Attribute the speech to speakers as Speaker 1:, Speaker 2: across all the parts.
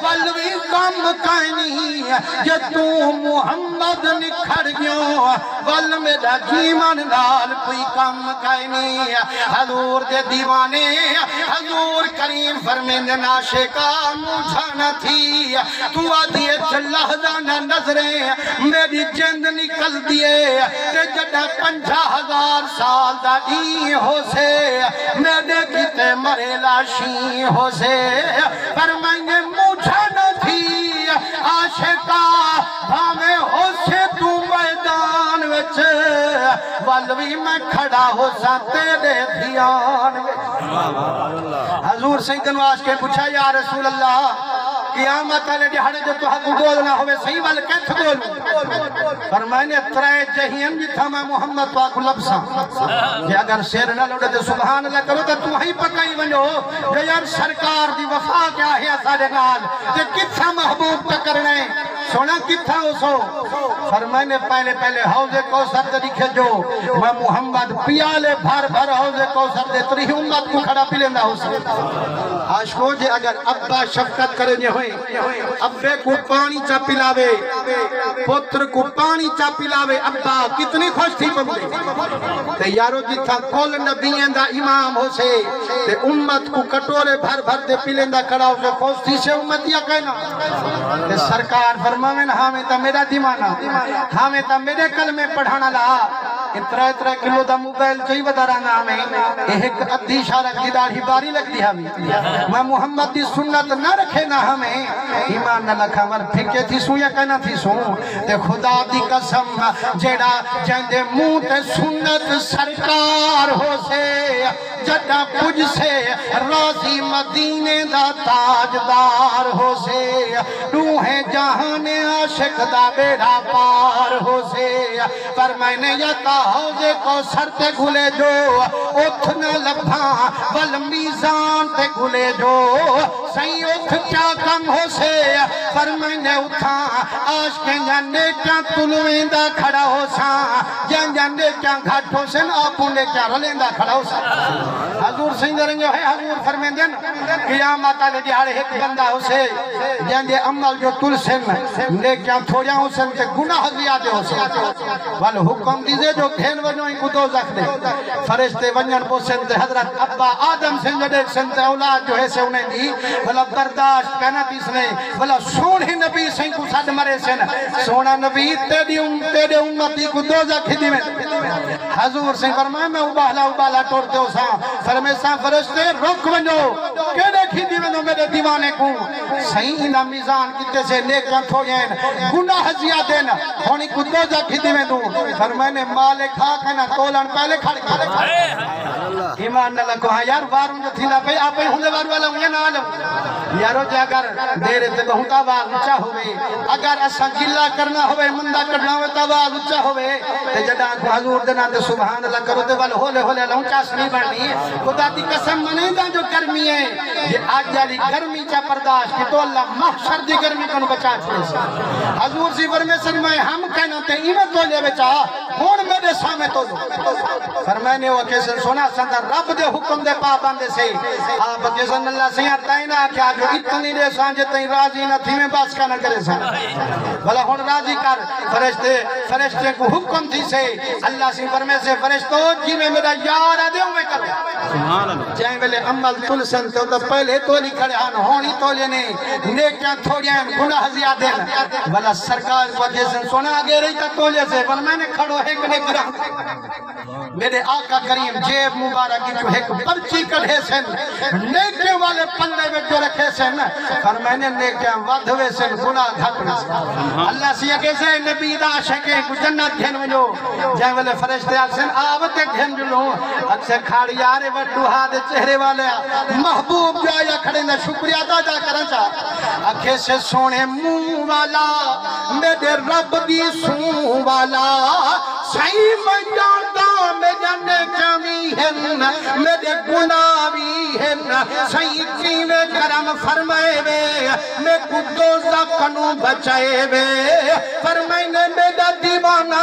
Speaker 1: ولوی کم کائنی جے تو محمد نکھڑ گیوں ول میرا جیون نال کوئی کم کائنی حضور دے دیوانے حضور کریم فرمیندے ناشکا مجھا نہ تھی تو آدھیے لحظہ نہ نظریں میری جند نکل دیئے تے جڑا 50,000 سال دا ڈی ہو سے میرے کتے مرے لاشی ہو سے فرمائیں مجھا نہ تھی عاشقہ بھامے ہو سے تو میدان وچ والوی میں کھڑا ہو سا تیرے دھیان وچ حضور سیدن واش کے پوچھا یا رسول اللہ قیامت علی دیہاڑے جو تو حق بولنا ہوئے صحیح وال کیت بولوں فرمائنے ترائے جہین جتھا میں محمد پاک لبسا کہ اگر شیر نہ لوڑے تو سبحان اللہ کرو تو تم ہی پکائی بنو کہ یار سرکار دی وفا کیا ہے سارے نال کہ کتھا محبوب ٹکرنے سونا کتھا ہو سو فرمائنے پہلے حوض کوثر دے دکھے جو میں محمد پیالے بھر حوض کوثر دے تری امت کو کھڑا پلیندہ ہو سکتا عاشقوں جے اگر ابا شفقت کرنے ہوئے ابے کو پانی چا پلاوے پتر کو پانی چا پلاوے ابا کتنی خوش تھی پمدے تے یارو جتھا کول نبیین دا امام ہو سے تے امت کو کٹورے بھر دے پلیندہ کھڑا ہو سے خوش تھی سے امت یا کہنا تے سرکار فرماوین ہمیں تا میرا دیمانا ہمیں تا میرے کلمے پڑھانا لا اترا کلو دا موبائل چاہی بدارانا ہمیں ایک ادھی شارک دی داڑھی باری لگ دی ہمیں میں محمد دی سنت نہ رکھے نہ ہمیں ایمان نہ لکھا مر پھکے تھی سوں یا کہنا تھی سوں تے خدا دی قسم جیڑا جندے منہ تے سنت سرکار ہو سے جڑا پج سے راضی مدینے دا تاجدار ہو سے روحیں جہان عاشق دا بیڑا پار ہو سے پر میں نے یتا حوضے کو سر تے گھلے جو اتھ نہ لبھاں ول میزان تے گھلے جو سہی اتھ کیا کم ہو سے پر میں نے اتھا عاشقیں جانے کیا تلویں دا کھڑا ہو سا جانے کیا گھٹ ہو سن آپوں نے کیا رلیں دا کھڑا ہو سا حضور سنگ رنگو ہے حضور فرمین دن قیامت علی دیہاڑے ایک بندہ ہو سے جانے عمل جو تل سن نیکیاں تھوڑیاں ہو سن تے گناہ زیادہ ہو سن وال حکم دیزے جو گھین ونویں کو دوزخ دے فرشتے ونجن پو سن تے حضرت ابا آدم سن جو دیکھ سن تے اولاد جو ہے سے انہیں دی بھلا برداشت کہنا تیس نے بھلا سونے نبی سن کو ساتھ مرے سن سونا نبی تیرے امتی کو دوزخ دی میں حضور سن فرمائے میں ابالا ٹورتے ہو سا فرمائے سا فرشتے رک ونجو کہ دیکھی دی میں میرے دیوانے کو صحیح انہ میزان کتے سے نیکاں تھوڑین گناہ زیادہ ہونی کو دوزخ دی میں دوں فرمائے نے مالک ہاں کہنا تولن پہلے کھڑے ایمان نہ لکھو ہاں یار واروں جو تھیلا پہ آپ ہی ہوندے وارو والا ہوں یا نہ آلو یارو جے اگر دیرے تے بہتا وار اچھا ہوئے اگر اسا گلہ کرنا ہوئے مندہ کرنا ہوئے تا وار اچھا ہوئے تے جڑا کو حضور دے نام تے سبحان اللہ کرو تے ول ہولے لہوں چاس نہیں بڑھنی خدا دی قسم منیندہ جو گرمی ہے یہ آج جالی گرمی چا پرداشت کہ تو اللہ محشر دی گرمی کنو بچا چھوڑے سا حضور سی فرمیسن میں ہم کہنا تے ایمت تو لے بچا ہون میرے سامنے تو لو فرمائنے وہ کیسن سونا سندر رب دے حکم دے پابندے سے آپ کیسن اللہ سے تائنا کیا جو اتنی دے سانجے تائیں راضی نہ تھی میں باس کا نہ کرے سان بھلا ہون راضی کر فرشتے کو حکم تھی سے اللہ سے فرمے سے فرشتو جی میں میرا یار ہے دے ہوئے کرو جائیں ویلے عمل تل سن تو پہلے تولی کھڑے آن ہونی تولی نہیں نیکیاں تھوڑیاں گناہ زیادہ بھلا سرکار کو جیسن سونا آگے رہی تا تولی سے پر میں نے کھڑو ہے کنے گناہ میرے آقا کریم جیب مبارکی جو ایک پرچی کڑھے سن نیکے والے پندے میں جو رکھے سن فرمائنے نیکے ودھوے سن گناہ گھٹنے سن اللہ سے یہ کیسے نبی دا عاشقیں کو جنت گھن میں جو جائیں والے فرشتے آسن آوتے گھن جو لوں اکسے کھاڑی آرے وڈو ہاتھ چہرے والے محبوب جو آیا کھڑے نہ شکریہ دا جا کرن چاہ اکھے سے سونے منہ والا میرے رب دی سوں والا صحیح میں جانتا میں جانے کمی ہیں میرے گناہ بھی ہیں صحیح کیوے کرم فرمائے وے میں قدوزہ کنو بچائے وے فرمائنے میرا دیوانہ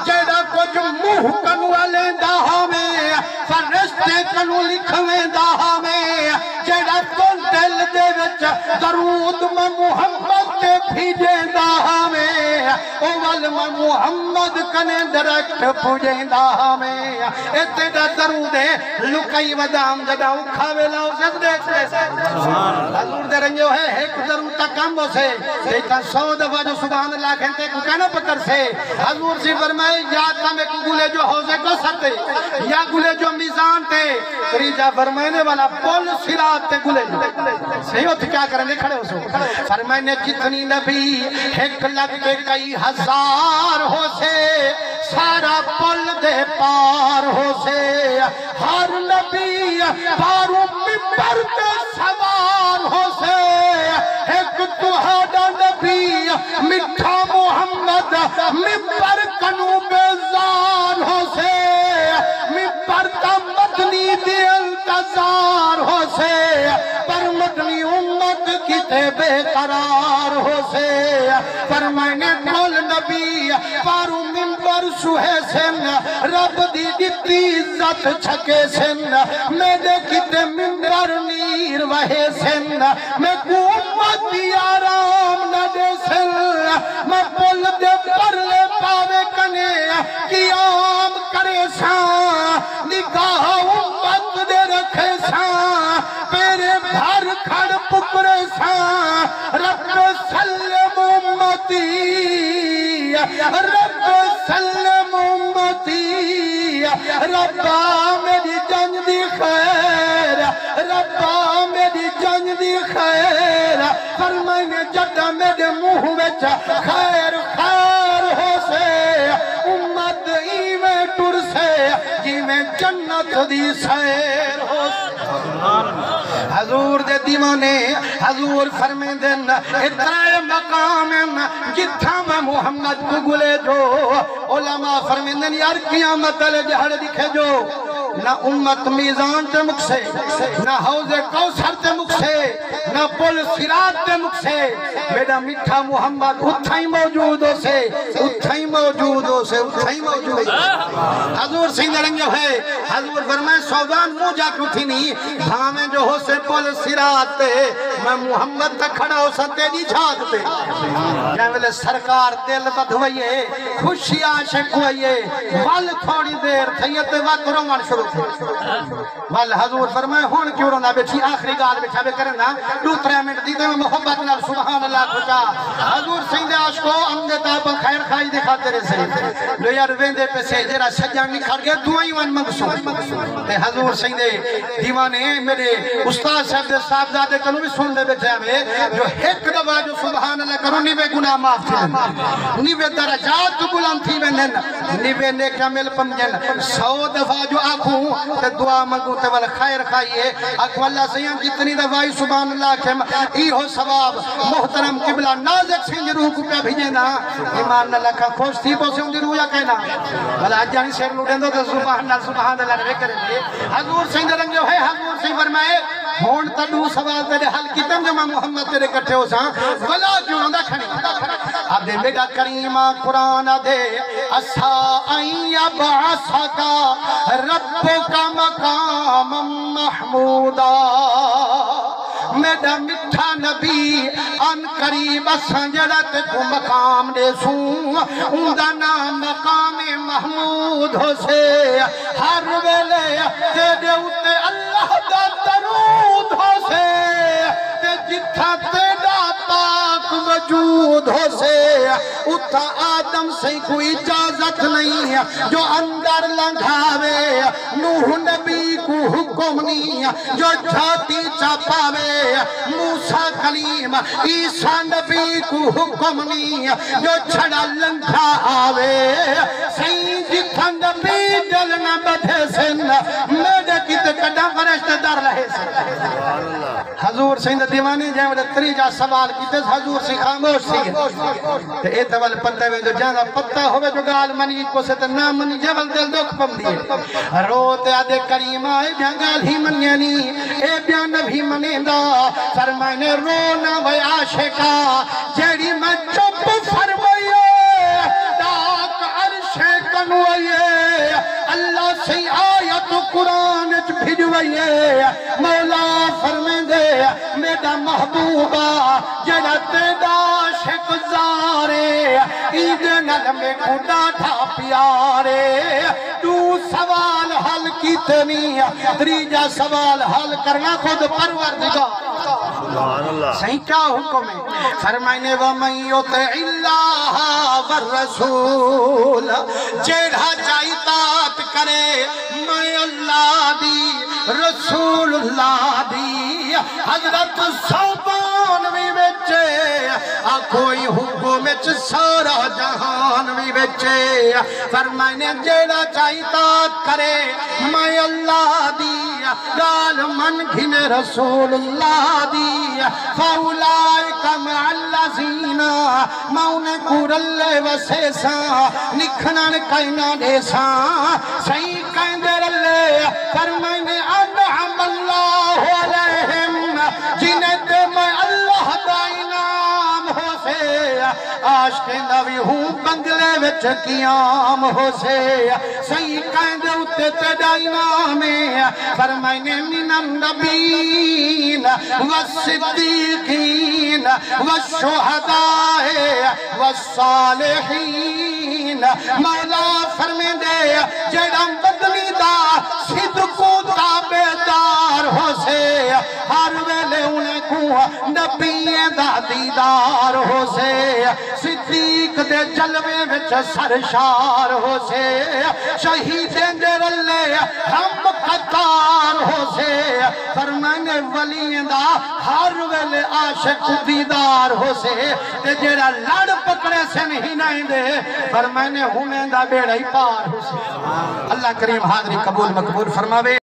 Speaker 1: جیڑا کچھ منہ کنو والے دا ہمیں فرشتے کنو لکھویں دا ہمیں جیڑا کل دل دے وچ درود میں محمد تے بھیجیندا ہمیں او ول میں محمد کنے ڈائریکٹ پوجیندا ہمیں اتے دا درود ہے لکئی ودام جدا کھاوے لاؤ سب دیکھ لے حضور دے رنگو ہے ایک درود تا کم ہو سے دیکھا 100 دفعہ جو سبحان اللہ کہتے کو کہنا پکر سے حضور سے فرمائے یا تمہیں گلے جو حوضے کو سکتے یا گلے جو میزان تے تریجہ فرمائنے والا پل صراط تے گلے صحیح ہوتے کیا کریں گے کھڑے ہو سو فرمائنے جتنی نبی ایک لگ کے کئی ہزار ہو سے سارا پل دے پار ہو سے ہر نبی پاروں ممبر تے سوار ہو سے ایک تہاڈا نبی مٹھا محمد ممبر کنو بیزار ہو سے ممبر تا مدنی دل تزار ہو سے پر مدنی امت کتے بے قرار ہو سے پر میں نے کل نبی پارو ممبر سوہے سن رب دی دیتی عزت چھکے سن میں دے کتے ممبر نیر وہے سن میں کو امت دی آرام نہ دے سن میں پل دے پر لے پاوے کنے قیام کرے ساں نگاہ امت دے رکھے ساں پیرے بھر کھڑ پکرے ساں رب سلم امتی رب سلم امتی ربا میری جنگ دی خیر ربا میری جنگ دی خیر فرمائنے جدہ میرے منہ وچ خیر خیر ہو سے امت ایویں ٹر سے جیویں جنت دی سیر ہو سے حضور دے دیوانے حضور فرمین دن اترائے مقام جتھا میں محمد کو گلے جو علماء فرمین دن یار قیامت علی جہڑ دکھے جو نہ امت میزان تے مکھ سے نہ حوض کوثر تے مکھ سے نہ پل صراط تے مکھ سے میرا میٹھا محمد اتھائی موجود ہو سے اتھائی موجود ہو سے اتھائی موجود ہو سے حضور سین رنگو ہے حضور فرمائے سوزان مو جا کے اٹھی نہیں بھامیں جو ہو سے پل صراط تے میں محمد تک کھڑا ہو سکتے نہیں چھاکتے جانویلے سرکار دل بدھوئیے خوشی عاشق ہوئیے وال تھوڑی دیر تھیتے وقت رومان شروع وال حضور فرمائے ہون کیوں رونا بیٹھی آخری گال بیٹھا بے کرنا 2-3 منٹ دیتے میں محبت نال سبحان اللہ کھچا حضور سیندے عاشقو امدے تاپا خیر خائی دکھا تیرے سے لو یار ویندے پہ سے جرا سجان نکھڑ گئے دعائیں وان مقصود تے حضور سیندے دیوانے میرے استاد صاحب دے صاحبزادے کنو بھی سن دے بیٹھے ہوئے جو ایک دفعہ جو سبحان اللہ کرو نیوے گناہ معاف تھی نیوے درجات بلند تھی وینن نیوے نیک عمل پمجن 100 دفعہ جو آنکھوں تے دعا منگوں تے والا خیر خائیے آنکھوں اللہ سیاں جتنی دفعہ سبحان اللہ کے ایہو ثواب محترم قبلہ نازک سنج روح کو پہ بھیجینا ایمان اللہ کا خوش تھی پوسے ہوں دی روح یا کہنا والا جانی شیر لوٹیں دو تے سبحان اللہ رہے کریں گے حضور سنج رنگ جو ہے حضور سنج فرمائے ہون تڈو سوال تیرے حل کی تم جو میں محمد تیرے کٹھے ہو ساں ولا کیوں نہ کھڑی اب دے میرا کریمہ قرآن دے اسا این ابعثکا ربکا مقام محمودا میرا مٹھا نبی ان قریب سنجرت کو مقام دے سوں اندہ نام مقام محمود ہو سے ہر ویلے تیرے اتے اللہ دا درود ہو سے تے جتھا تیرا پاک وجود ہو سے اتھا آدم سے کوئی اجازت نہیں جو اندر لنگھاوے نوح نبی کو حکم نہیں جو جھاتی چاپاوے موسیٰ کلیم عیسیٰ نبی کو حکم نہیں جو چھڑا لنگھاوے سین جتھا نبی جلنا بدھے سن میرے کتے کڑا فرشت در رہے سن حضور سین دیوانے جائیں ویلے تریجہ سوال کیتے حضور سی خاموش سی تے ایتوال پتہ میں جو جانا پتہ ہوئے جو گال منی کو سے تے نام منی جبل دل دکھ پم دیئے روتے آدھے کریمہ اے بیاں گال ہی منیانی اے بیاں نبی منیندہ فرمائنے رونا وی عاشقہ جیڑی میں چپ فرمائیے ڈاک عرش کنوائیے اللہ سی آیت قرآن بھجوائیے مولا فرمائیں دے میرا دا محبوبہ جڑا تیرا عاشق زارے عید نال میں خدا تھا پیارے تو سوال حل کیتنی تریجا سوال حل کرنا خود پروردگار صحیح کیا حکم ہے فرمائنے وَمَن يُطِعِ اللَّهَ وَالرَّسُولَ جیڑا چاہی اطاعت کرے میں اللہ دی رسول اللہ دی حضرت صوبان بھی بچے کوئی حکم سارا جہان بھی بچے فرمائنے جیڑا چاہی اطاعت کرے میں اللہ دی گال من گھن رسول اللہ دی فَأُولَئِكَ مَعَ الَّذِينَ مَوْنَ كُرَلَّ وَسِيسَا نکھنان کائنا دیسا صحیح کہیں دے رلے فرمائنے انعم اللہ علیہم جنہیں دے میں اللہ دا انعام ہو سے عاشق نوی ہوں بنگلے وچ قیام ہو سے صحیح کہیں دے اتے تیڑا انعام فرمائنے من النبیین والصدیقین والشہداء والصالحین مولا فرمائے دے جڑا بدلی دا صدقوں تابدار ہو سے ہر ویلے انہیں کو نبی دا دیدار ہو سے صدیق دے جلوے وچ سرشار ہو سے شہیدیں دے رلے ہم قطار ہو سے فرمانے ولی دا ہر ویلے عاشق دیدار ہو سے تے جیڑا لڑ پکڑے سے نہیں نہیں دے فرمانے ہمیں دا بیڑا ہی پار ہو سے اللہ کریم حاضری قبول مقبول فرماوے